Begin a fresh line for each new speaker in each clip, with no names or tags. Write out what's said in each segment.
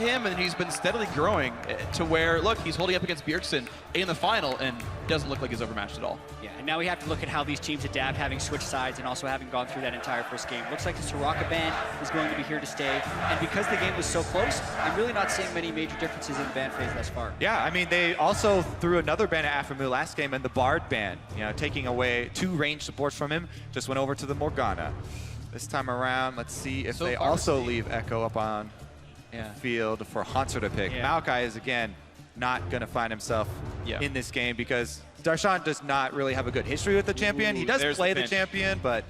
him, and he's been steadily growing to where, look, he's holding up against Bjergsen in the final and doesn't look like he's overmatched at all.
Yeah, and now we have to look at how these teams adapt, having switched sides and also having gone through that entire first game. Looks like the Soraka ban is going to be here to stay, and because the game was so close, I'm really not seeing many major differences in the ban phase thus far.
Yeah, I mean, they also threw another ban at Aphromoo last game, and the Bard ban, you know, taking away 2 range supports from him, just went over to the Morgana. This time around, let's see if they also leave Echo up on field for Hansar to pick. Maokai is, again, not going to find himself in this game because Darshan does not really have a good history with the champion. He does play the champion, but...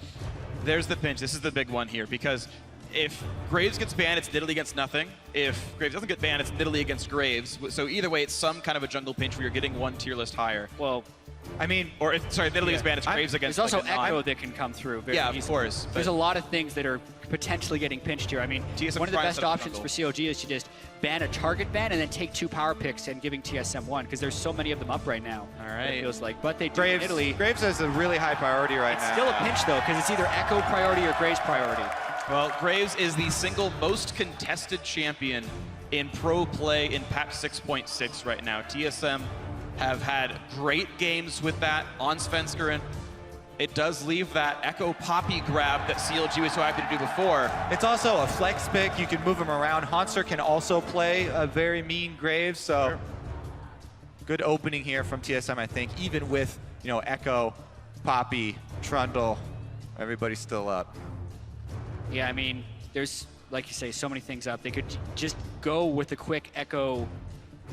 There's the pinch. This is the big one here because if Graves gets banned, it's Nidalee against nothing. If Graves doesn't get banned, it's Nidalee against Graves. So either way, it's some kind of a jungle pinch where you're getting 1 tier list higher.
Well,
I mean,
or if Nidalee is banned, it's Graves against.
There's also Echo that can come through. Very
of course.
There's a lot of things that are potentially getting pinched here. I mean,
TSM
one of the best options for CLG is to just ban a target ban and then take 2 power picks and giving TSM 1 because there's so many of them up right now.
All right.
It feels like, but they do
Graves,
in Italy.
Graves has a really high priority right now.
It's still a pinch though because it's either Echo priority or Graves priority.
Well, Graves is the single most contested champion in pro play in patch 6.6 right now. TSM have had great games with that on Svenskeren. It does leave that Echo Poppy grab that CLG was so happy to do before.
It's also a flex pick. You can move him around. Hansar can also play a very mean Graves, so good opening here from TSM, I think, even with, you know, Echo, Poppy, Trundle, everybody's still up.
Yeah, I mean, there's, like you say, so many things up. They could just go with a quick Echo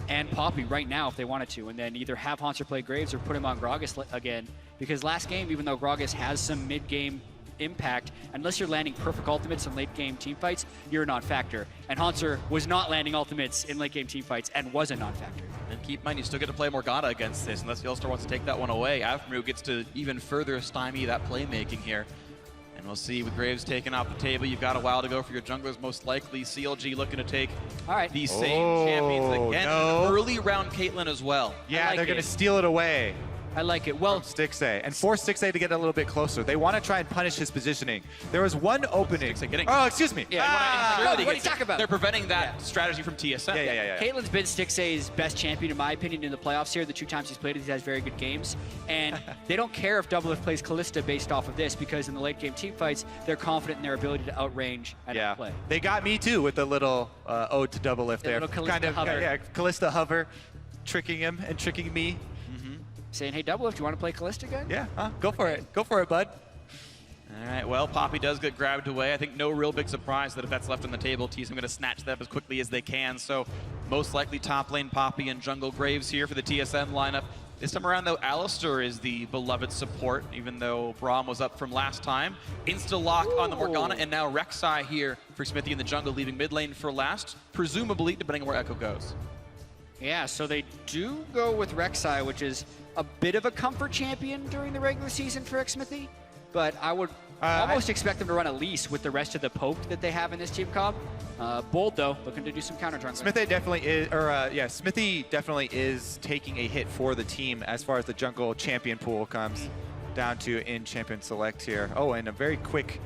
and Poppy right now if they wanted to, and then either have Hansar play Graves or put him on Gragas again. Because last game, even though Gragas has some mid-game impact, unless you're landing perfect ultimates in late-game teamfights, you're a non-factor. And Hansar was not landing ultimates in late-game teamfights and was a non-factor.
And keep in mind, you still get to play Morgana against this, unless the All-Star wants to take that one away. Aphromoo gets to even further stymie that playmaking here. And we'll see with Graves taken off the table. You've got a while to go for your junglers, most likely. CLG looking to take these same champions again. Early round Caitlyn as well.
Yeah, they're going to steal it away.
I like it. Well,
Stixxay, and force Stixxay to get a little bit closer. They want to try and punish his positioning. There was one opening. Oh, excuse me.
What are you talking about?
They're preventing that strategy from TSM.
Yeah.
Caitlyn's been Stixxay's best champion, in my opinion, in the playoffs here. The 2 times he's played it, he has very good games. And they don't care if Doublelift plays Kalista based off of this, because in the late game team fights, they're confident in their ability to outrange and outplay.
They got me too with the little ode to Doublelift there. Kalista hover, tricking him and tricking me.
Saying, hey, Doublelift, you want to play Kalista again?
Yeah, go for it. Go for it, bud.
All right, well, Poppy does get grabbed away. I think no real big surprise that if that's left on the table, TSM going to snatch that up as quickly as they can. So most likely top lane Poppy and jungle Graves here for the TSM lineup. This time around, though, Alistar is the beloved support, even though Braum was up from last time. Insta-lock on the Morgana, and now Rek'Sai here for Smithy in the jungle, leaving mid lane for last, presumably, depending on where Echo goes.
Yeah, so they do go with Rek'Sai, which is a bit of a comfort champion during the regular season for Xmithy, but I would almost expect them to run Elise with the rest of the poke that they have in this team comp. Bold though, looking to do some counter jungling.
Smithy definitely is, Smithy definitely is taking a hit for the team as far as the jungle champion pool comes down to in champion select here. Oh, and a very quick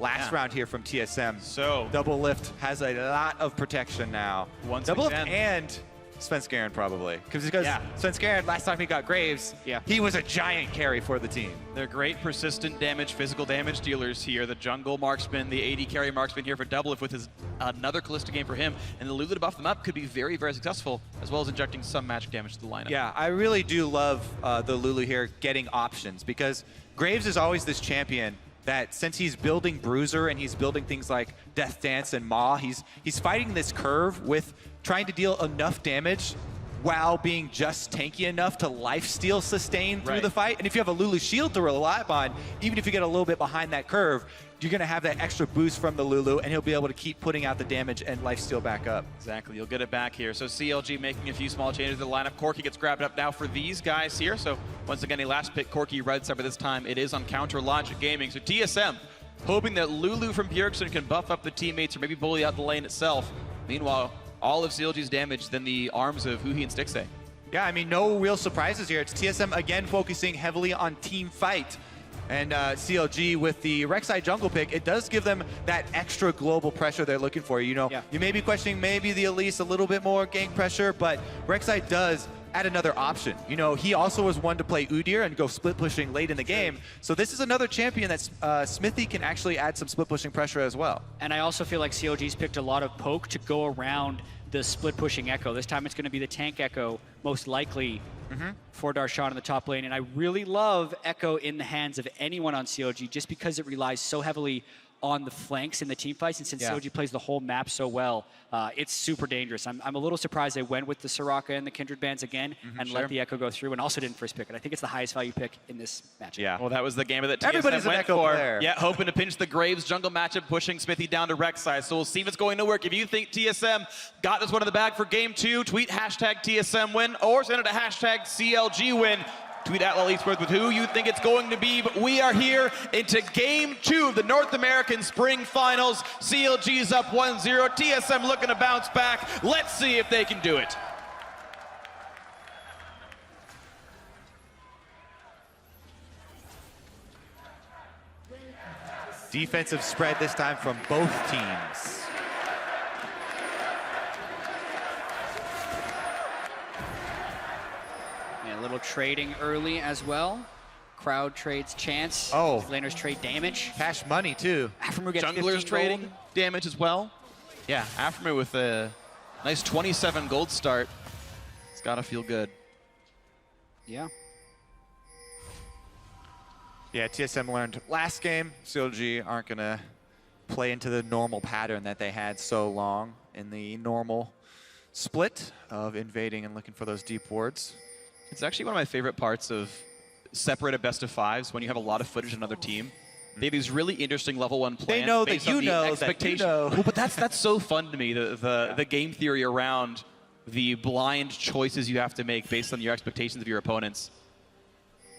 last round here from TSM.
So
Doublelift has a lot of protection now. Doublelift and Svenskeren probably, because Svenskeren, last time he got Graves, he was a giant carry for the team.
They're great persistent damage, physical damage dealers here. The jungle marksman, the AD carry marksman here for Doublelift with his another Kalista game for him, and the Lulu to buff them up could be very, very successful, as well as injecting some magic damage to the lineup.
Yeah, I really do love the Lulu here getting options, because Graves is always this champion that since he's building Bruiser and he's building things like Death Dance and Maw, he's fighting this curve with trying to deal enough damage while being just tanky enough to lifesteal sustain through the fight. And if you have a Lulu shield to rely upon, even if you get a little bit behind that curve, you're going to have that extra boost from the Lulu, and he'll be able to keep putting out the damage and lifesteal back up.
Exactly, you'll get it back here. So CLG making a few small changes to the lineup. Corki gets grabbed up now for these guys here. So once again, a last pick, Corki red side, but this time it is on counter Logic Gaming. So TSM hoping that Lulu from Bjergsen can buff up the teammates or maybe bully out the lane itself. Meanwhile, all of CLG's damage than the arms of Huhi and Stixxay.
Yeah, I mean, no real surprises here. It's TSM again focusing heavily on team fight. And CLG with the Rek'Sai jungle pick, it does give them that extra global pressure they're looking for. You know, you may be questioning maybe the Elise a little bit more gank pressure, but Rek'Sai does add another option. You know, he also was one to play Udyr and go split pushing late in the game. So this is another champion that Smithy can actually add some split pushing pressure as well.
And I also feel like CLG's picked a lot of poke to go around the split pushing Echo. This time it's going to be the tank Echo, most likely, for Darshan in the top lane. And I really love Echo in the hands of anyone on CLG just because it relies so heavily on the flanks in the team fights, and since CLG plays the whole map so well, it's super dangerous. I'm a little surprised they went with the Soraka and the Kindred bands again and let the Echo go through, and also didn't first pick it. I think it's the highest value pick in this matchup.
Yeah, well, that was the game that TSM
Everybody's an
went
Echo
for.
player.
Yeah, hoping to pinch the Graves jungle matchup, pushing Smithy down to Rek'Sai. So we'll see if it's going to work. If you think TSM got this one in the bag for game 2, tweet hashtag TSM win, or send it to hashtag CLG win. Tweet at LL Esports with who you think it's going to be, but we are here into game 2 of the North American Spring Finals. CLG's up 1-0, TSM looking to bounce back. Let's see if they can do it.
Defensive spread this time from both teams.
A little trading early as well. Crowd trades chance.
Oh.
Laners trade damage.
Cash money too.
Aphromoo gets
Junglers
15
trading
gold.
damage as well. Yeah, Aphromoo with a nice 27 gold start. It's got to feel good.
Yeah.
Yeah, TSM learned last game. CLG aren't going to play into the normal pattern that they had so long in the normal split of invading and looking for those deep wards.
It's actually one of my favorite parts of separated best of fives when you have a lot of footage in another team. They have these really interesting level 1 plans.
They know
based
that
on
you
the
know
expectation.
that you know.
Well, but that's so fun to me, the game theory around the blind choices you have to make based on your expectations of your opponents.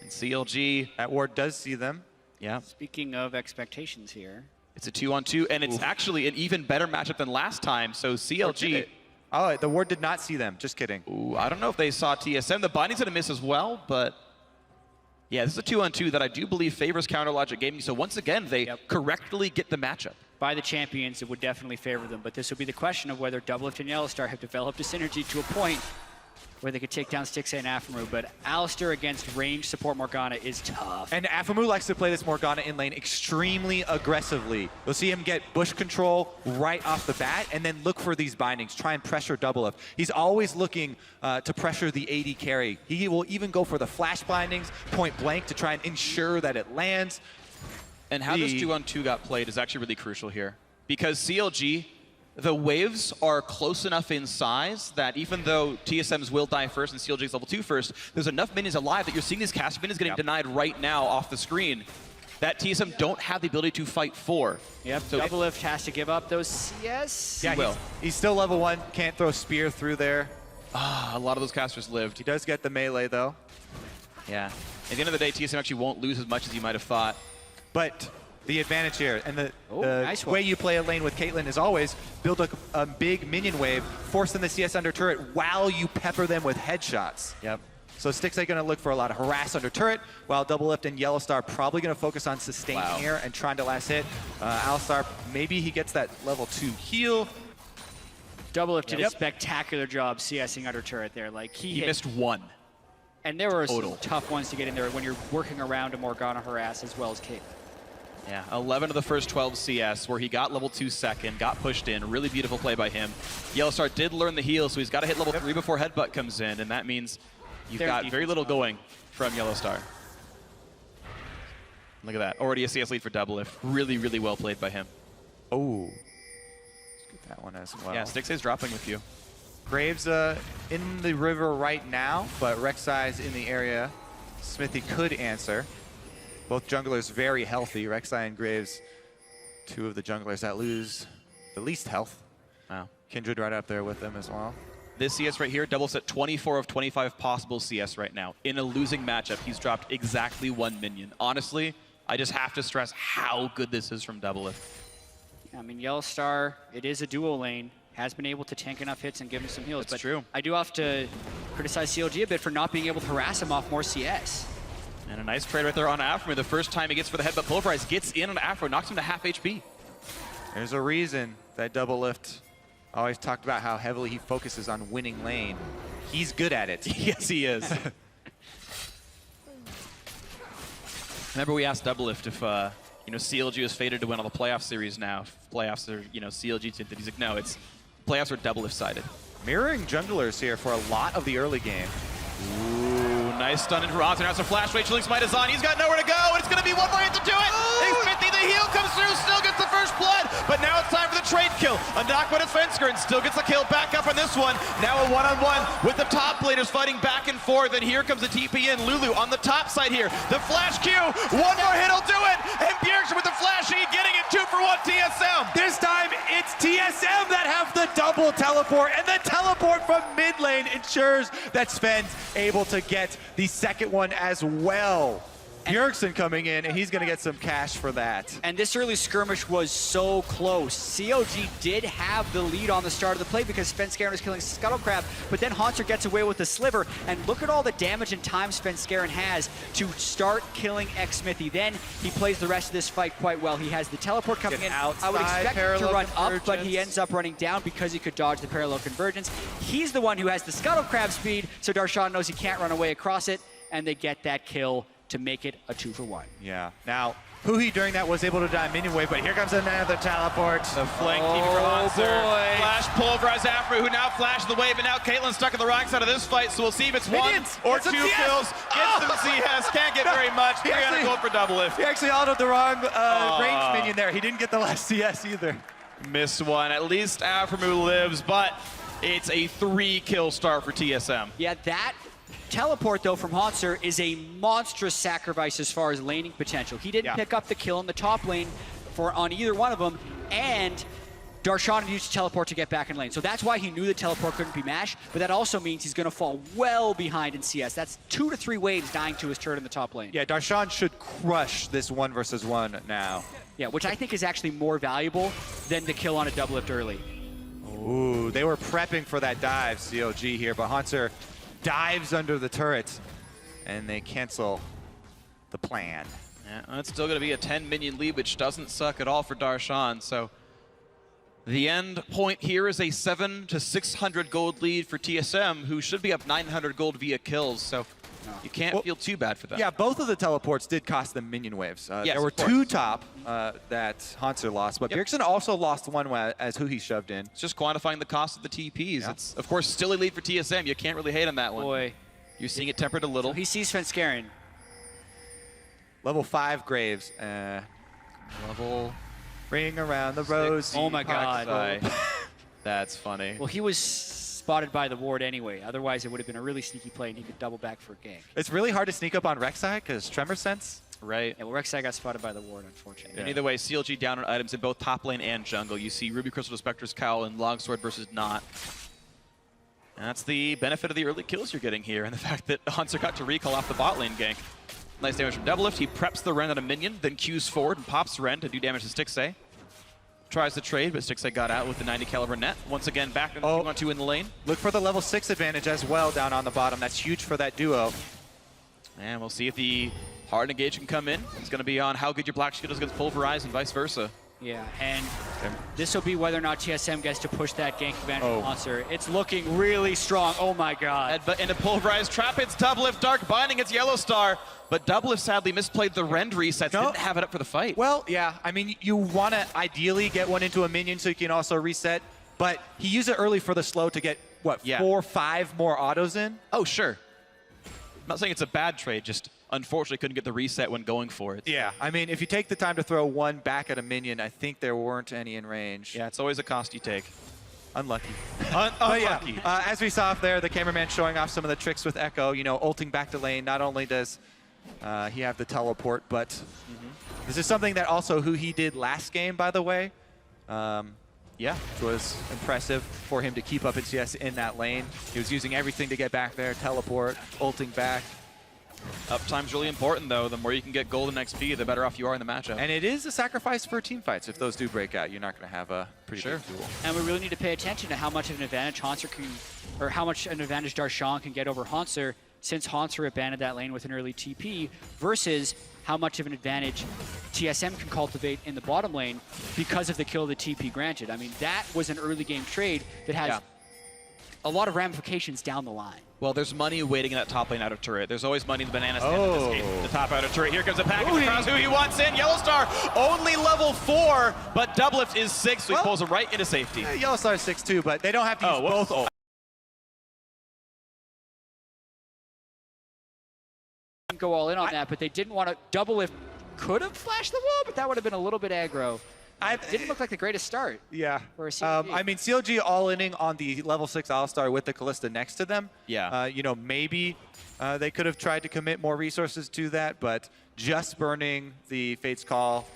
And CLG.
That ward does see them.
Yeah.
Speaking of expectations here.
It's a 2-on-2, and it's actually an even better matchup than last time. So CLG.
Oh, the ward did not see them. Just kidding.
Ooh, I don't know if they saw TSM. The binding's going to miss as well, but yeah, this is a 2-on-2 that I do believe favors Counter Logic Gaming. So once again, they correctly get the matchup.
By the champions, it would definitely favor them, but this would be the question of whether Doublelift and Yellowstar have developed a synergy to a point where they could take down Stixxay and Aphromoo, but Alistar against range support Morgana is tough.
And Aphromoo likes to play this Morgana in lane extremely aggressively. You'll see him get bush control right off the bat and then look for these bindings, try and pressure Doublelift. He's always looking to pressure the AD carry. He will even go for the flash bindings point blank to try and ensure that it lands.
And how this 2-on-2 got played is actually really crucial here. Because CLG, the waves are close enough in size that even though TSM's will die first and CLG's level 2 first, there's enough minions alive that you're seeing these cast minions getting denied right now off the screen that TSM don't have the ability to fight for.
Yep, so Doublelift has to give up those CS.
Yeah, he's still level 1, can't throw spear through there.
A lot of those casters lived.
He does get the melee though.
Yeah. At the end of the day, TSM actually won't lose as much as you might have thought.
But the advantage here, and the
nice
way you play a lane with Caitlyn is always build a big minion wave, force them to CS under turret while you pepper them with headshots.
Yep.
So Stixxay going to look for a lot of harass under turret, while Doublelift and Yellowstar probably going to focus on sustaining here and trying to last hit. Alistar, maybe he gets that level 2 heal.
Doublelift did a spectacular job CSing under turret there. Like he
missed one.
And there were some tough ones to get in there when you're working around a Morgana harass as well as Caitlyn.
Yeah, 11 of the first 12 CS where he got level 2 second, got pushed in. Really beautiful play by him. Yellowstar did learn the heal, so he's got to hit level 3 before Headbutt comes in, and that means you've got very little going from Yellowstar. Look at that. Already a CS lead for Doublelift. Really, really well played by him.
Oh. Let's get that one as well.
Yeah, Stixxay's dropping with you.
Graves in the river right now, but Rek'Sai's in the area. Smithy could answer. Both junglers very healthy. Rek'Sai and Graves, two of the junglers that lose the least health.
Wow.
Kindred right up there with them as well.
This CS right here, Doublelift's at 24 of 25 possible CS right now. In a losing matchup, he's dropped exactly 1 minion. Honestly, I just have to stress how good this is from Doublelift.
I mean, Yellowstar, it is a duo lane, has been able to tank enough hits and give him some heals.
That's true.
I do have to criticize CLG a bit for not being able to harass him off more CS.
And a nice trade right there on Afro. The first time he gets for the headbutt, Pulverize gets in on Afro, knocks him to half HP.
There's a reason that Double Lift always talked about how heavily he focuses on winning lane. He's good at it.
Yes, he is. Remember we asked Double Lift if CLG was fated to win all the playoff series now. If playoffs are, CLG tinted. He's like, no, it's playoffs are Double Lift sided.
Mirroring junglers here for a lot of the early game.
Ooh, nice stun into Ronson. Now it's a flash wait. Chilling Smite is on. He's got nowhere to go, and it's going to be one more hit to do it. X50, the heal comes through, still gets the first blood, but now it's time for the trade kill. A knock by Defensker, and still gets the kill back up on this one. Now a one-on-one with the top laners fighting back and forth, and here comes the TP in. Lulu on the top side here. The flash Q, one more hit will do it, and Bjergsen with the flash E getting it 2-for-1 TSM.
This time it's TSM that have the double teleport, and the teleport from mid lane ensures that Sven's able to get the second one as well. Bjergsen coming in, and he's going to get some cash for that.
And this early skirmish was so close. CLG did have the lead on the start of the play because Svenskeren was killing Scuttlecrab, but then Haunter gets away with the sliver, and look at all the damage and time Svenskeren has to start killing Xsmithy. Then he plays the rest of this fight quite well. He has the teleport coming in. I would expect him to run up, but he ends up running down because he could dodge the parallel convergence. He's the one who has the Scuttlecrab speed, so Darshan knows he can't run away across it, and they get that kill to make it a 2-for-1.
Yeah. Now, Huhi during that was able to die minion wave, but here comes another teleport.
The flank TV for Hanser.
Boy.
Flash Pulverize Afro, who now flashes the wave, and now Caitlyn's stuck on the wrong side of this fight, so we'll see if it's
Minions.
one or
It's a
two
CS.
kills. Gets to the CS, can't get very much. 300 gold for Double Lift.
He actually autoed the wrong range minion there. He didn't get the last CS either.
Miss one. At least Aframu lives, but it's a 3-kill start for TSM.
Yeah, that teleport, though, from Haunter is a monstrous sacrifice as far as laning potential. He didn't pick up the kill in the top lane on either one of them, and Darshan used to teleport to get back in lane. So that's why he knew the teleport couldn't be mashed, but that also means he's going to fall well behind in CS. That's 2 to 3 waves dying to his turret in the top lane.
Yeah, Darshan should crush this 1v1 now.
Yeah, which I think is actually more valuable than the kill on a double lift early.
Ooh, they were prepping for that dive, CLG here, but Haunter dives under the turret, and they cancel the plan.
Yeah, it's still going to be a 10-minion lead, which doesn't suck at all for Darshan. So the end point here is a 700 to 600 gold lead for TSM, who should be up 900 gold via kills. So you can't feel too bad for that.
Yeah, both of the teleports did cost them minion waves.
Yes,
there were
of course.
2 top that Haunter lost, but Bjergsen also lost one as Huhi shoved in.
It's just quantifying the cost of the TPs.
Yeah.
It's, of course, still a lead for TSM. You can't really hate on that one.
Boy.
You're seeing it tempered a little.
He sees Svenskeren.
Level 5 Graves.
Level
Ring around the rose.
Oh my God.
That's funny.
Well, he was spotted by the ward anyway. Otherwise, it would have been a really sneaky play, and he could double back for a gank.
It's really hard to sneak up on Rek'Sai because Tremor Sense.
Right.
Yeah, well, Rek'Sai got spotted by the ward, unfortunately.
And either way, CLG down on items in both top lane and jungle. You see Ruby Crystal Spectre's Cowl and Longsword versus Not. And that's the benefit of the early kills you're getting here, and the fact that Haunter got to recall off the bot lane gank. Nice damage from Double Lift. He preps the Ren on a minion, then Qs forward and pops Ren to do damage to Stixxay. Tries to trade, but Stixxay got out with the 90 caliber net. Once again, back in 2-on-2 in the lane.
Look for the level 6 advantage as well down on the bottom. That's huge for that duo.
And we'll see if the hard engage can come in. It's going to be on how good your Black Shield is against Pulverize and vice versa.
Yeah, and this will be whether or not TSM gets to push that gank advantage
Oh.
monster. It's looking really strong. Oh my God.
But into Pulverize trap, it's Double Lift, Dark Binding, it's Yellow Star. But Double Lift sadly misplayed the rend resets, didn't have it up for the fight.
Well, yeah, I mean, you want to ideally get one into a minion so you can also reset, but he used it early for the slow to get, what, 4 or 5 more autos in?
Oh, sure. I'm not saying it's a bad trade, just unfortunately couldn't get the reset when going for it.
Yeah, I mean, if you take the time to throw one back at a minion, I think there weren't any in range.
Yeah, it's always a cost you take.
Unlucky.
Unlucky.
But yeah, as we saw up there, the cameraman showing off some of the tricks with Echo, you know, ulting back to lane. Not only does he have the teleport, but this is something that also he did last game, by the way.
Yeah.
Which was impressive for him to keep up in CS in that lane. He was using everything to get back there, teleport, ulting back.
Uptime's really important, though. The more you can get golden XP, the better off you are in the matchup.
And it is a sacrifice for team fights. If those do break out, you're not going to have a pretty big duel.
And we really need to pay attention to how much of an advantage Haunter can, or how much an advantage Darshan can get over Haunter since Haunter abandoned that lane with an early TP versus how much of an advantage TSM can cultivate in the bottom lane because of the kill the TP granted. I mean, that was an early game trade that has a lot of ramifications down the line.
Well, there's money waiting in that top lane outer turret. There's always money in the banana stand in this game. The top outer turret. Here comes a package across who he wants in. Yellowstar only level 4, but Doublelift is 6, so he pulls him right into safety.
Yellowstar is 6 too, but they don't have to use both.
Go all in on that, but they didn't want to. Doublelift could have flashed the wall, but that would have been a little bit aggro. Didn't look like the greatest start.
Yeah.
For a CLG.
I mean, CLG all-inning on the level 6 Alistar with the Kalista next to them.
Yeah.
You know, maybe they could have tried to commit more resources to that, but just burning the Fate's Call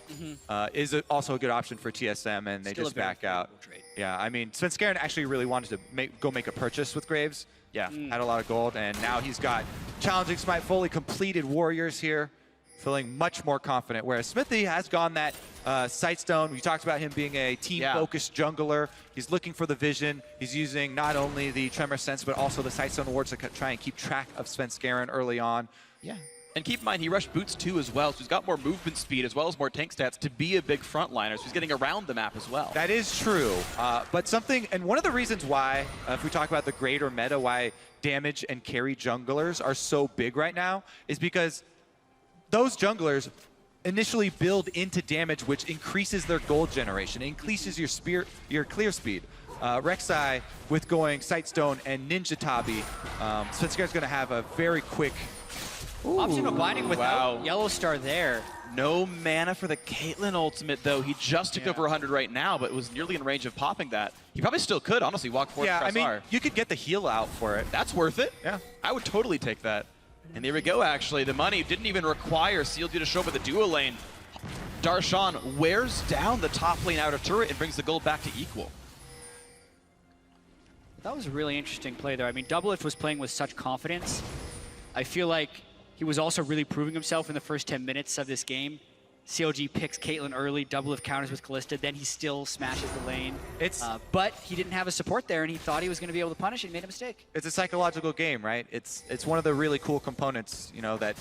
is also a good option for TSM, and they
Still
just back out. Yeah, I mean, Svenskeren actually really wanted to go make a purchase with Graves.
Yeah.
Had a lot of gold, and now he's got Challenging Smite, fully completed Warriors here, feeling much more confident, whereas Smithy has gone that Sightstone. We talked about him being a team-focused jungler. He's looking for the vision. He's using not only the Tremor Sense, but also the Sightstone wards to try and keep track of Svenskeren early on.
Yeah. And keep in mind, he rushed boots too as well, so he's got more movement speed as well as more tank stats to be a big frontliner, so he's getting around the map as well.
That is true, but something, and one of the reasons why, if we talk about the greater meta, why damage and carry junglers are so big right now, is because those junglers initially build into damage, which increases their gold generation, increases your clear speed. Rek'Sai with going Sightstone and Ninja Tabi, Svenskaren's going to have a very quick.
Optional binding without Yellowstar there.
No mana for the Caitlyn ultimate, though. He just took over 100 right now, but was nearly in range of popping that. He probably still could, honestly, walk forward.
Yeah,
press
I mean,
R.
you could get the heal out for it.
That's worth it.
Yeah.
I would totally take that. And there we go, actually. The money didn't even require CLG to show up at the duo lane. Darshan wears down the top lane outer turret and brings the gold back to equal.
That was a really interesting play there. I mean, Doublelift was playing with such confidence. I feel like he was also really proving himself in the first 10 minutes of this game. CLG picks Caitlyn early, Doublelift counters with Kalista, then he still smashes the lane. But he didn't have a support there, and he thought he was going to be able to punish it and made a mistake.
It's a psychological game, right? It's one of the really cool components, you know, that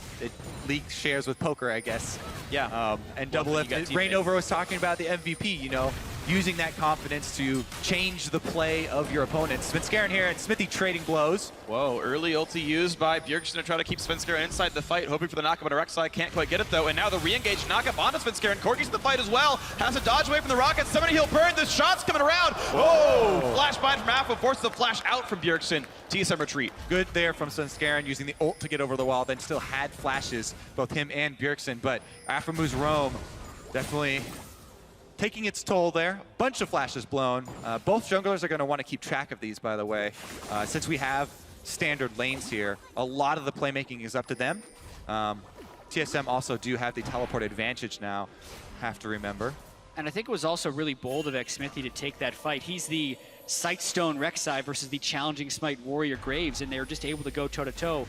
League shares with poker, I guess.
Yeah.
And Doublelift, Rainover was talking about the MVP, you know, using that confidence to change the play of your opponents. Svenskeren here and Smithy trading blows.
Whoa, early ulti used by Bjergsen to try to keep Svenskeren inside the fight, hoping for the knockup on Rek'Sai. Can't quite get it though, and now the re-engaged knockup onto Svenskeren. Corki's in the fight as well. Has to dodge away from the rockets. Somebody he'll burn. The shot's coming around. Whoa! Flash bind from Alpha forces the flash out from Bjergsen. TSM retreat.
Good there from Svenskeren using the ult to get over the wall, then still had flashes, both him and Bjergsen, but Aphromu's roam definitely taking its toll there. Bunch of flashes blown. Both junglers are going to want to keep track of these, by the way. Since we have standard lanes here, a lot of the playmaking is up to them. TSM also do have the teleport advantage now, have to remember.
And I think it was also really bold of Xmithy to take that fight. He's the Sightstone Rek'Sai versus the Challenging Smite Warrior Graves, and they were just able to go toe-to-toe.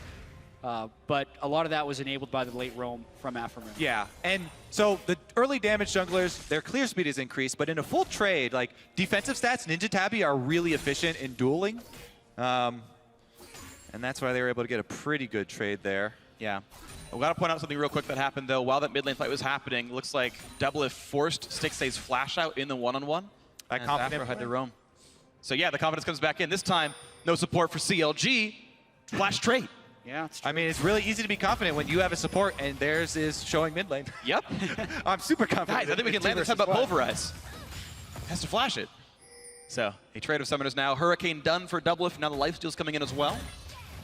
But a lot of that was enabled by the late roam from Aphromu.
Yeah, and so the early damage junglers, their clear speed is increased, but in a full trade, like defensive stats, Ninja Tabi are really efficient in dueling. And that's why they were able to get a pretty good trade there.
Yeah. We got to point out something real quick that happened, though. While that mid lane fight was happening, looks like Doublelift forced Stixay's flash out in the one-on-one.
That confident
had to roam. So yeah, the confidence comes back in. This time, no support for CLG. Flash trade.
Yeah, it's true.
I mean, it's really easy to be confident when you have a support and theirs is showing mid lane.
Yep.
I'm super confident.
Guys, I think we can land this time, but Pulverize has to flash it. So, a trade of summoners now. Hurricane done for Doublelift. Now the lifesteal's coming in as well.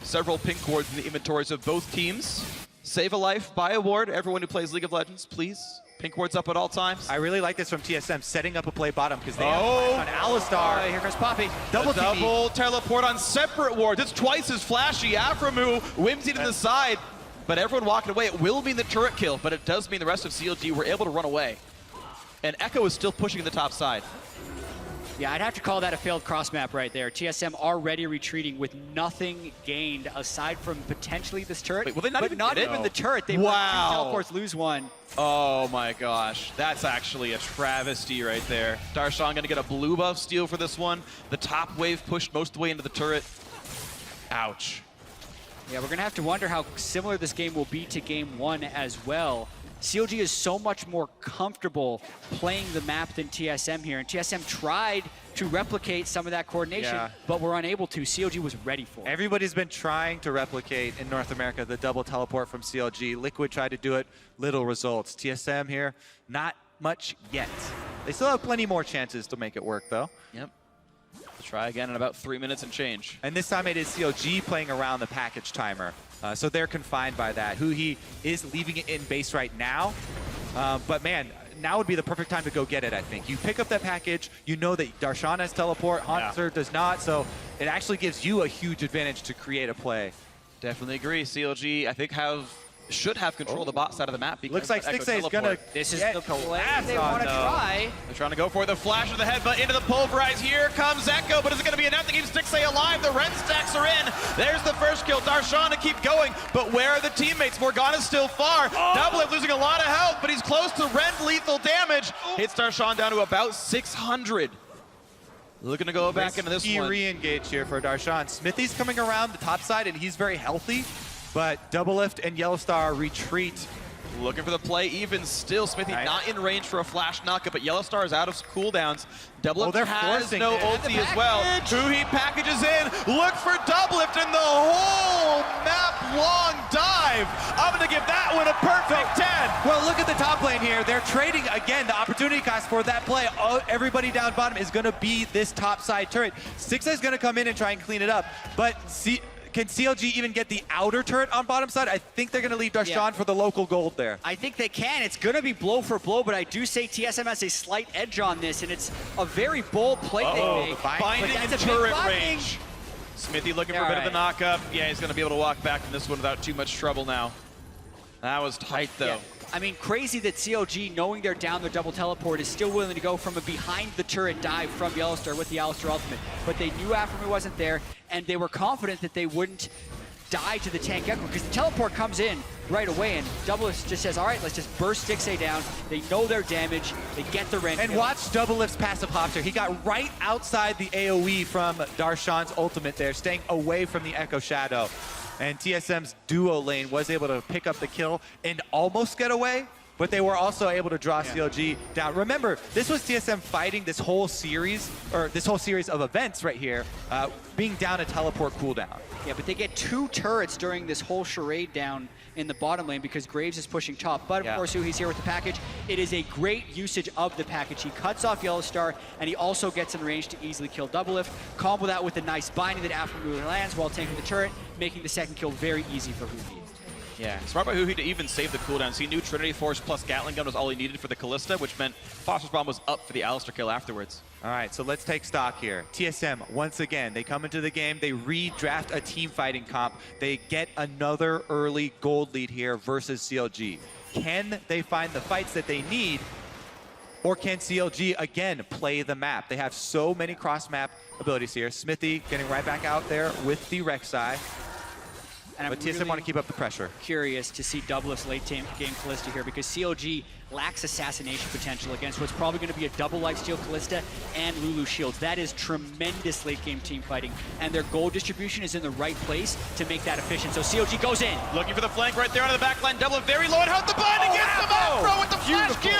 Several pink wards in the inventories of both teams. Save a life, buy a ward. Everyone who plays League of Legends, please. Pink wards up at all times.
I really like this from TSM, setting up a play bottom because they have on Alistar.
Here comes Poppy.
Double
teleport on separate wards. It's twice as flashy. Aphromu whimsy to the side, but everyone walking away. It will mean the turret kill, but it does mean the rest of CLG were able to run away. And Echo is still pushing the top side.
Yeah, I'd have to call that a failed cross map right there. TSM already retreating with nothing gained aside from potentially this turret.
Wait, will they not even
not
get it?
even the turret. They
Wow.
two teleports, lose one.
Oh my gosh, that's actually a travesty right there. Darshan gonna get a blue buff steal for this one. The top wave pushed most of the way into the turret. Ouch.
Yeah, we're going to have to wonder how similar this game will be to game 1 as well. CLG is so much more comfortable playing the map than TSM here, and TSM tried to replicate some of that coordination, but were unable to. CLG was ready for it.
Everybody's been trying to replicate in North America the double teleport from CLG. Liquid tried to do it, little results. TSM here, not much yet. They still have plenty more chances to make it work, though.
Yep. Try again in about 3 minutes and change.
And this time it is CLG playing around the package timer. So they're confined by that. Huhi is leaving it in base right now. But man, now would be the perfect time to go get it, I think. You pick up that package, you know that Darshan has teleport, Hanser does not, so it actually gives you a huge advantage to create a play.
Definitely agree. CLG, I think, should have control of the bot side of the map.
Looks like Stixxay is gonna
This is the play they want to try.
They're trying to go for the flash of the headbutt into the pulverize. Here comes Echo, but is it going to be enough to keep Stixxay alive? The Ren stacks are in. There's the first kill. Darshan to keep going, but where are the teammates? Morgana's still far. Doublelift losing a lot of health, but he's close to Ren lethal damage. Hits Darshan down to about 600. Looking to go back into this one.
Re-engage here for Darshan. Smithy's coming around the top side, and he's very healthy. But Doublelift and Yellowstar retreat.
Looking for the play even still. Smithy not in range for a flash knockup, but Yellowstar is out of cooldowns. Doublelift has no ulti as well. Huhi packages in. Look for Doublelift in the whole map-long dive. I'm going to give that one a perfect 10.
Well, look at the top lane here. They're trading, again, the opportunity cost for that play. Everybody down bottom is going to be this top side turret. Stixxay is going to come in and try and clean it up. But can CLG even get the outer turret on bottom side? I think they're going to leave Darshan for the local gold there.
I think they can. It's going to be blow for blow, but I do say TSM has a slight edge on this, and it's a very bold play they make.
Binding in turret range. Smithy looking for a bit of the knockup. Yeah, he's going to be able to walk back from this one without too much trouble now. That was tight, though.
Yeah. I mean, crazy that CLG, knowing they're down their double teleport, is still willing to go from a behind the turret dive from Yellowstar with the Alistar ultimate. But they knew Afremu wasn't there, and they were confident that they wouldn't die to the tank Echo, because the teleport comes in right away, and Doublelift just says, all right, let's just burst Stixxay down. They know their damage. They get the Ren.
And watch Doublelift's passive hopster. He got right outside the AoE from Darshan's ultimate there, staying away from the Echo Shadow. And TSM's duo lane was able to pick up the kill and almost get away, but they were also able to draw CLG down. Remember, this was TSM fighting this whole series, or this whole series of events right here, being down a teleport cooldown.
Yeah, but they get 2 turrets during this whole charade down in the bottom lane because Graves is pushing top. But of course, Huhi's here with the package. It is a great usage of the package. He cuts off Yellowstar, and he also gets in range to easily kill Doublelift. Combo that with a nice binding that Afremu lands while taking the turret, making the second kill very easy for Huhi.
Yeah, smart by Huhi to even save the cooldowns. He knew Trinity Force plus Gatling Gun was all he needed for the Callista, which meant Phosphorus Bomb was up for the Alistar kill afterwards.
All right, so let's take stock here. TSM, once again, they come into the game, they redraft a team fighting comp, they get another early gold lead here versus CLG. Can they find the fights that they need, or can CLG, again, play the map? They have so many cross-map abilities here. Smithy getting right back out there with the Rek'Sai. But TSM
really
want to keep up the pressure.
Curious to see Doublelift's late game Callista here, because CLG lacks assassination potential against what's probably going to be a double lifesteal Callista and Lulu shields. That is tremendous late game team fighting, and their gold distribution is in the right place to make that efficient. So CLG goes in.
Looking for the flank right there onto the back line. Double very low and health. The bind against the Afro with the flash Q.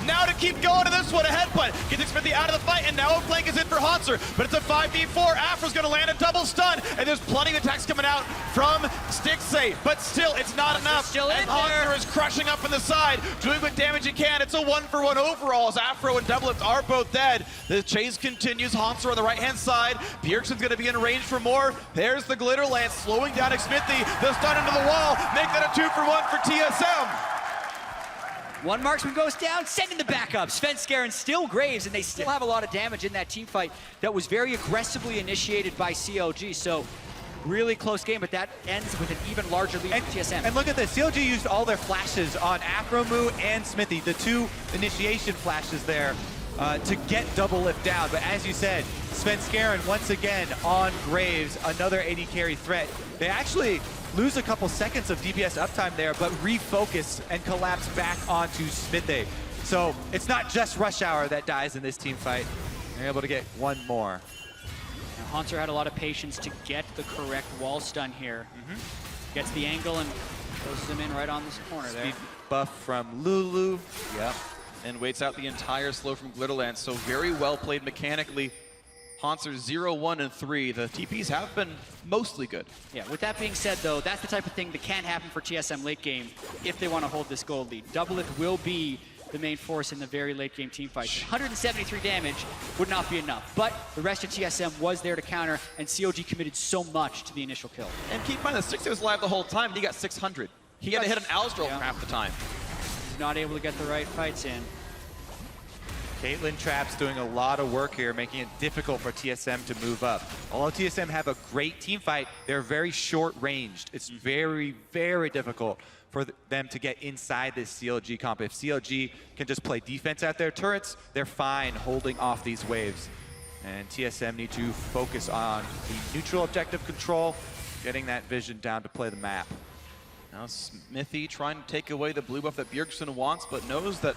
Now to keep going to this one, a headbutt. Gets Smithy out of the fight, and now a flank is in for Hanser. But it's a 5v4. Afro's going to land a double stun, and there's plenty of attacks coming out from Stixxay. But still, it's not enough.
Still in
and Hanser is crushing up on the side, doing what damage he can. It's a 1-for-1 overall as Afro and Doublelift are both dead. The chase continues. Hanser on the right-hand side. Bjergsen's going to be in range for more. There's the Glitter Lance slowing down Smithy. The stun into the wall. Make that a 2-for-1 for TSM.
One marksman goes down, sending the backup. Svenskeren still Graves, and they still have a lot of damage in that team fight that was very aggressively initiated by CLG. So really close game, but that ends with an even larger lead for TSM.
And look at this, CLG used all their flashes on Afremu and Smithy, the 2 initiation flashes there to get Doublelift down. But as you said, Svenskeren once again on Graves, another AD carry threat. They actually lose a couple seconds of DPS uptime there, but refocus and collapse back onto Smithy. So it's not just Rush Hour that dies in this team fight. They're able to get one more.
Hanser had a lot of patience to get the correct wall stun here. Gets the angle and closes him in right on this corner there.
Speed buff from Lulu. Yep.
And waits out the entire slow from Glitterland, so very well played mechanically. Haunts are 0, 1, and 3. The TPs have been mostly good.
Yeah, with that being said, though, that's the type of thing that can happen for TSM late game if they want to hold this gold lead. Doublelift will be the main force in the very late game team fight. 173 damage would not be enough, but the rest of TSM was there to counter, and CLG committed so much to the initial kill.
And keep in mind, the 60 was live the whole time, and he got 600. He had to hit an Alistar half the time.
He's not able to get the right fights in.
Caitlyn Trapp's doing a lot of work here, making it difficult for TSM to move up. Although TSM have a great team fight, they're very short-ranged. It's very, very difficult for them to get inside this CLG comp. If CLG can just play defense at their turrets, they're fine holding off these waves. And TSM need to focus on the neutral objective control, getting that vision down to play the map.
Now Smithy trying to take away the blue buff that Bjergsen wants, but knows that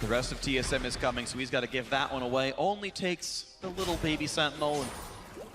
the rest of TSM is coming, so he's got to give that one away. Only takes the little baby Sentinel, and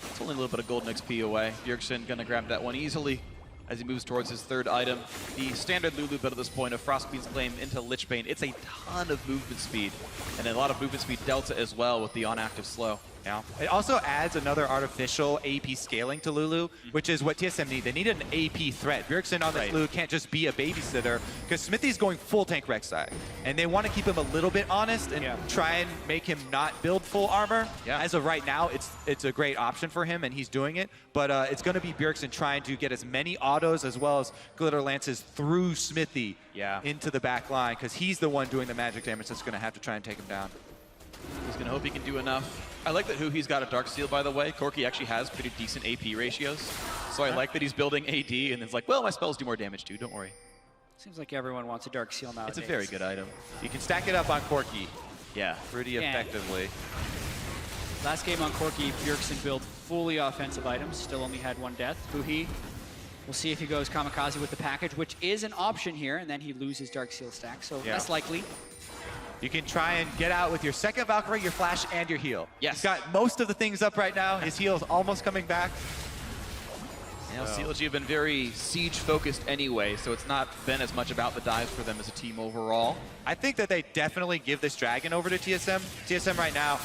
it's only a little bit of golden XP away. Bjergsen gonna grab that one easily as he moves towards his third item. The standard Lulu build at this point of Frostbeam's Claim into Lichbane, it's a ton of movement speed, and a lot of movement speed delta as well with the on-active slow.
Yeah. It also adds another artificial AP scaling to Lulu, which is what TSM need. They need an AP threat. Bjergsen on this Lulu can't just be a babysitter, because Smithy's going full tank Rek'Sai, and they want to keep him a little bit honest and try and make him not build full armor. As of right now, it's a great option for him, and he's doing it, but it's going to be Bjergsen trying to get as many autos as well as glitter lances through Smithy into the back line, because he's the one doing the magic damage that's going to have to try and take him down.
He's going to hope he can do enough. I like that he's got a Darksteel, by the way. Corki actually has pretty decent AP ratios. So I like that he's building AD, and it's like, well, my spells do more damage too, don't worry.
Seems like everyone wants a Darksteel nowadays.
It's a very good item.
You can stack it up on Corki.
Yeah.
Pretty effectively.
Last game on Corki, Bjergsen built fully offensive items, still only had one death. Fuhi, we'll see if he goes Kamikaze with the package, which is an option here, and then he loses Darksteel stack, so less likely.
You can try and get out with your second Valkyrie, your flash, and your heal.
Yes.
He's got most of the things up right now. His heal's almost coming back.
Yeah, CLG have been very siege-focused anyway, so it's not been as much about the dives for them as a team overall.
I think that they definitely give this dragon over to TSM. TSM right now,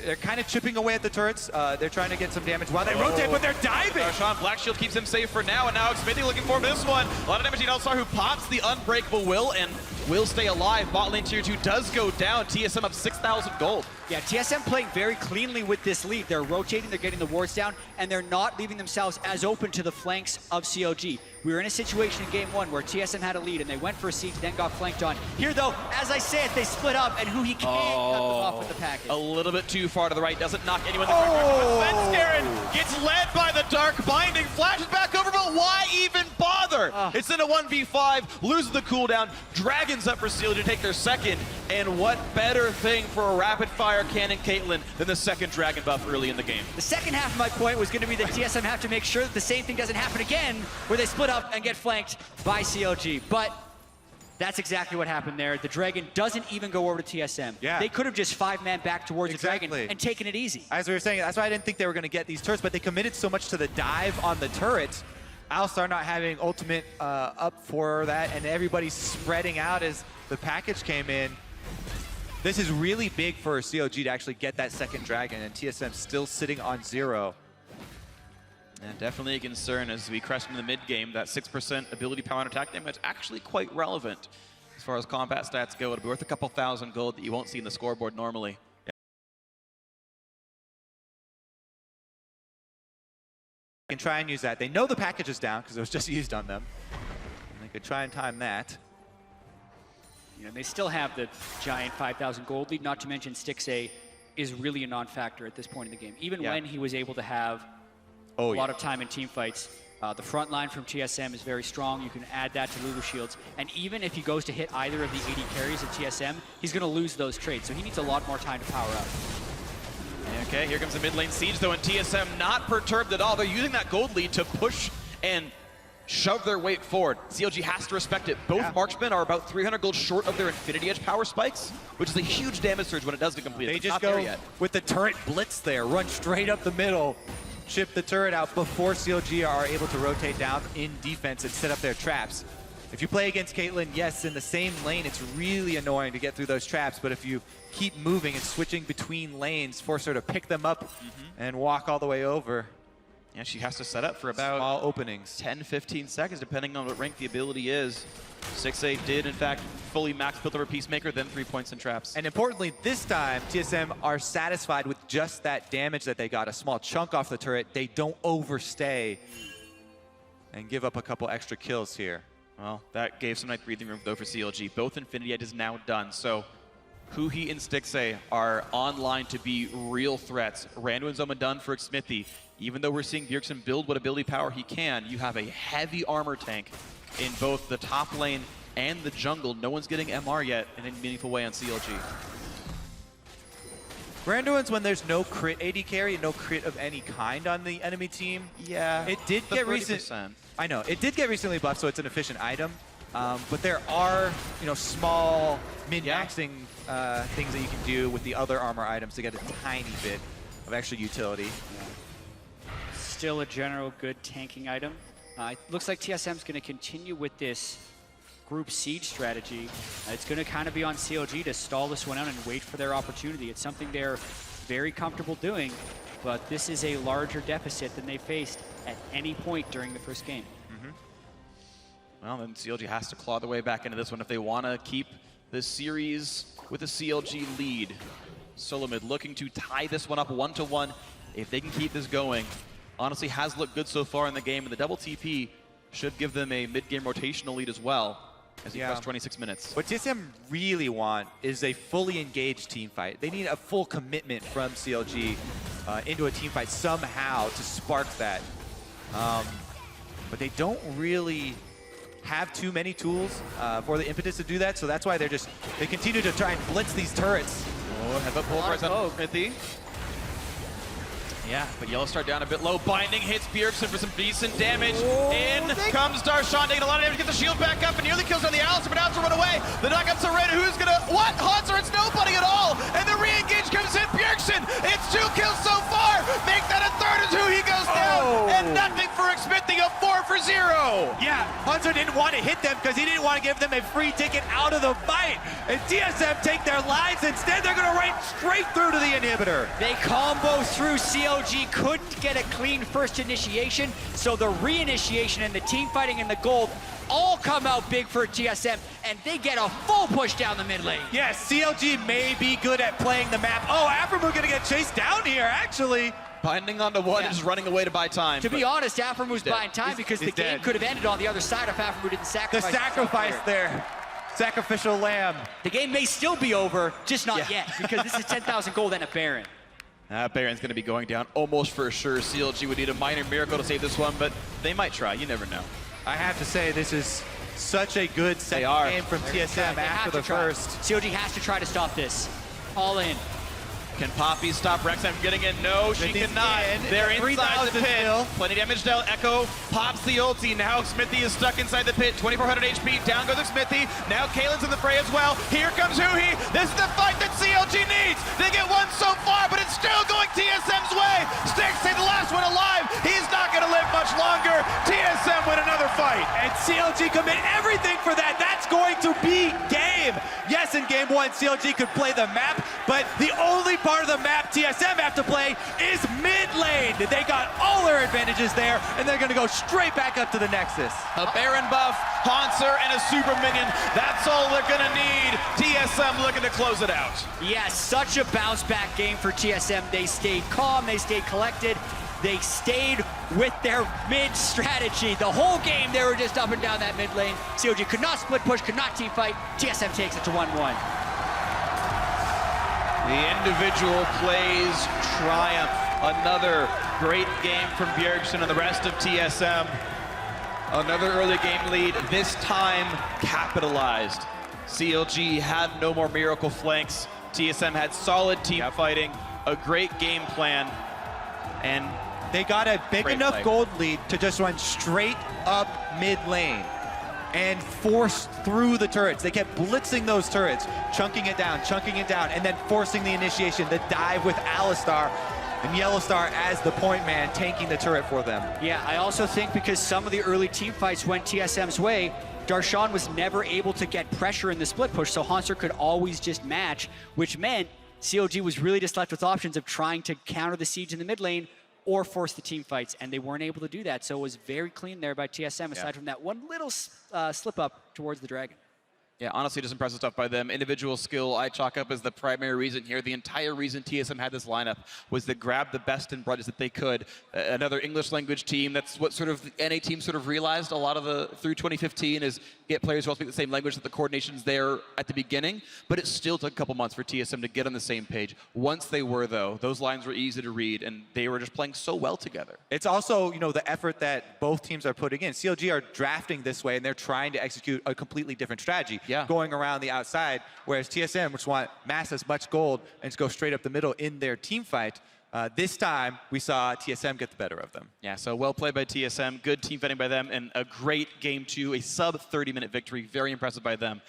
they're kind of chipping away at the turrets. They're trying to get some damage while they rotate, but they're diving!
Sean Black Shield keeps him safe for now, and now Smithy looking for this one. A lot of damage to All-Star, who pops the Unbreakable Will and will stay alive. Bot lane tier 2 does go down. TSM up 6,000 gold.
Yeah, TSM playing very cleanly with this lead. They're rotating, they're getting the wards down, and they're not leaving themselves as open to the flanks of CLG. We were in a situation in game 1 where TSM had a lead and they went for a siege, then got flanked on. Here though, as I said, they split up, and Huhi can't cut them off with the package.
A little bit too far to the right, doesn't knock anyone. Svenskeren gets led by the Dark Binding, flashes back over, but why even bother? It's in a 1v5, loses the cooldown, Dragons up for CLG to take their second, and what better thing for a rapid fire cannon Caitlyn than the second Dragon buff early in the game?
The second half of my point was going to be that TSM have to make sure that the same thing doesn't happen again, where they split up and get flanked by CLG. But that's exactly what happened there. The Dragon doesn't even go over to TSM.
Yeah.
They could have just 5-man back towards the Dragon and taken it easy.
As we were saying, that's why I didn't think they were going to get these turrets, but they committed so much to the dive on the turrets. Alistar not having ultimate up for that, and everybody's spreading out as the package came in. This is really big for CLG to actually get that second Dragon, and TSM still sitting on 0.
And definitely a concern as we crest into the mid game. That 6% ability power and attack damage actually quite relevant as far as combat stats go. It'll be worth a couple thousand gold that you won't see in the scoreboard normally.
They can try and use that. They know the package is down because it was just used on them. And they could try and time that.
You know, they still have the giant 5,000 gold lead, not to mention Stixxay is really a non-factor at this point in the game. Even when he was able to have a lot of time in team fights, the front line from TSM is very strong. You can add that to Lulu shields. And even if he goes to hit either of the 80 carries of TSM, he's going to lose those trades. So he needs a lot more time to power up.
Okay, here comes the mid lane siege though, and TSM not perturbed at all. They're using that gold lead to push and shove their weight forward. CLG has to respect it. Both marksmen are about 300 gold short of their Infinity Edge power spikes, which is a huge damage surge when it does get completed.
They just go with the turret blitz there, run straight up the middle. chip the turret out before CLG are able to rotate down in defense and set up their traps. If you play against Caitlyn, yes, in the same lane, it's really annoying to get through those traps, but if you keep moving and switching between lanes, force her to pick them up and walk all the way over.
Yeah, she has to set up for about
Small openings.
10-15 seconds, depending on what rank the ability is. 6-8 did, in fact, fully max build over Peacemaker, then 3 points in traps.
And importantly, this time, TSM are satisfied with just that damage that they got, a small chunk off the turret. They don't overstay and give up a couple extra kills here.
Well, that gave some nice breathing room, though, for CLG. Both Infinity Edge is now done, so Huhi and Stixxay are online to be real threats. Randu and Zoma done for Smithy. Even though we're seeing Bjergsen build what ability power he can, you have a heavy armor tank in both the top lane and the jungle. No one's getting MR yet in a meaningful way on CLG.
Randuin's when there's no crit AD carry, no crit of any kind on the enemy team.
Yeah,
It did get I know, it did get recently buffed, so it's an efficient item. But there are, small min-maxing things that you can do with the other armor items to get a tiny bit of extra utility.
Still a general good tanking item. It looks like TSM's going to continue with this group siege strategy. It's going to kind of be on CLG to stall this one out and wait for their opportunity. It's something they're very comfortable doing, but this is a larger deficit than they faced at any point during the first game.
Well, then CLG has to claw their way back into this one if they want to keep the series with a CLG lead. Solomid looking to tie this one up 1-1 if they can keep this going. Honestly, has looked good so far in the game, and the double TP should give them a mid-game rotational lead as well as he press 26 minutes.
What TSM really want is a fully engaged team fight. They need a full commitment from CLG into a team fight somehow to spark that. But they don't really have too many tools for the impetus to do that, so that's why they continue to try and blitz these turrets.
Oh, have a pull press on Smithy. Yeah, but Yellow Star down a bit low. Binding hits Bjergsen for some decent damage. In comes Darshan, taking a lot of damage, get the shield back up, and nearly kills on the Alistair, but Alistair run away. The knockup's Arena, who's gonna, what? Hanser, it's nobody at all! And the re-engage comes in, Bjergsen! It's 2 kills so far! Make that a third as Huhi goes down! And nothing for Smithy, a 4 for 0!
Yeah, Hanser didn't want to hit them because he didn't want to give them a free ticket out of the fight. And TSM take their lives, instead they're gonna run straight through to the inhibitor.
They combo through. CLG couldn't get a clean first initiation, so the re-initiation and the team fighting and the gold all come out big for TSM, and they get a full push down the mid lane.
Yes, CLG may be good at playing the map. Oh, Aframu gonna get chased down here, actually.
Binding onto one and just running away to buy time.
To be honest, Aframu's buying time because the game could have ended on the other side if Aframu didn't sacrifice.
The sacrifice there. Sacrificial lamb.
The game may still be over, just not yet, because this is 10,000 gold and a Baron.
Baron's going to be going down almost for sure. CLG would need a minor miracle to save this one, but they might try. You never know.
I have to say, this is such a good second game from TSM after the first.
CLG has to try to stop this. All in.
Can Poppy stop Rek'Sai from getting in? No, she cannot. They're inside the pit. Plenty damage to Echo. Pops the ulti. Now Smithy is stuck inside the pit. 2,400 HP. Down goes Smithy. Now Caitlyn's in the fray as well. Here comes Huhi. This is the fight that CLG needs. They get one so far, but it's still going TSM's way. Stixxay, the last one alive. He's not going to live much longer. TSM win another fight.
And CLG commit everything for that. That's going to be game. Yes, in game 1, CLG could play the map, but the only part of the map TSM have to play is mid lane. They got all their advantages there, and they're going to go straight back up to the Nexus.
A Baron buff, Hanser, and a super minion. That's all they're going to need. TSM looking to close it out.
Yes, such a bounce back game for TSM. They stayed calm, they stayed collected. They stayed with their mid strategy. The whole game, they were just up and down that mid lane. CLG could not split push, could not team fight. TSM takes it to 1-1.
The individual plays triumph. Another great game from Bjergsen and the rest of TSM. Another early game lead, this time capitalized. CLG had no more miracle flanks. TSM had solid team fighting, a great game plan, and
they got a big enough gold lead to just run straight up mid lane and force through the turrets. They kept blitzing those turrets, chunking it down, and then forcing the initiation, the dive with Alistar. And Yellow Star as the point man, tanking the turret for them.
Yeah, I also think because some of the early team fights went TSM's way, Darshan was never able to get pressure in the split push, so Hanser could always just match, which meant CLG was really just left with options of trying to counter the siege in the mid lane or force the team fights, and they weren't able to do that. So it was very clean there by TSM, aside from that one little slip up towards the Dragon.
Yeah, honestly, just impressive stuff by them. Individual skill, I chalk up as the primary reason here. The entire reason TSM had this lineup was to grab the best and brightest that they could. Another English language team, that's what sort of the NA team sort of realized a lot of through 2015 is get players who all speak the same language, that the coordination's there at the beginning, but it still took a couple months for TSM to get on the same page. Once they were, though, those lines were easy to read, and they were just playing so well together.
It's also, the effort that both teams are putting in. CLG are drafting this way, and they're trying to execute a completely different strategy, going around the outside, whereas TSM, which want mass as much gold and just go straight up the middle in their team fight. This time, we saw TSM get the better of them.
Yeah, so well played by TSM, good team fighting by them, and a great game 2, a sub 30-minute victory, very impressive by them.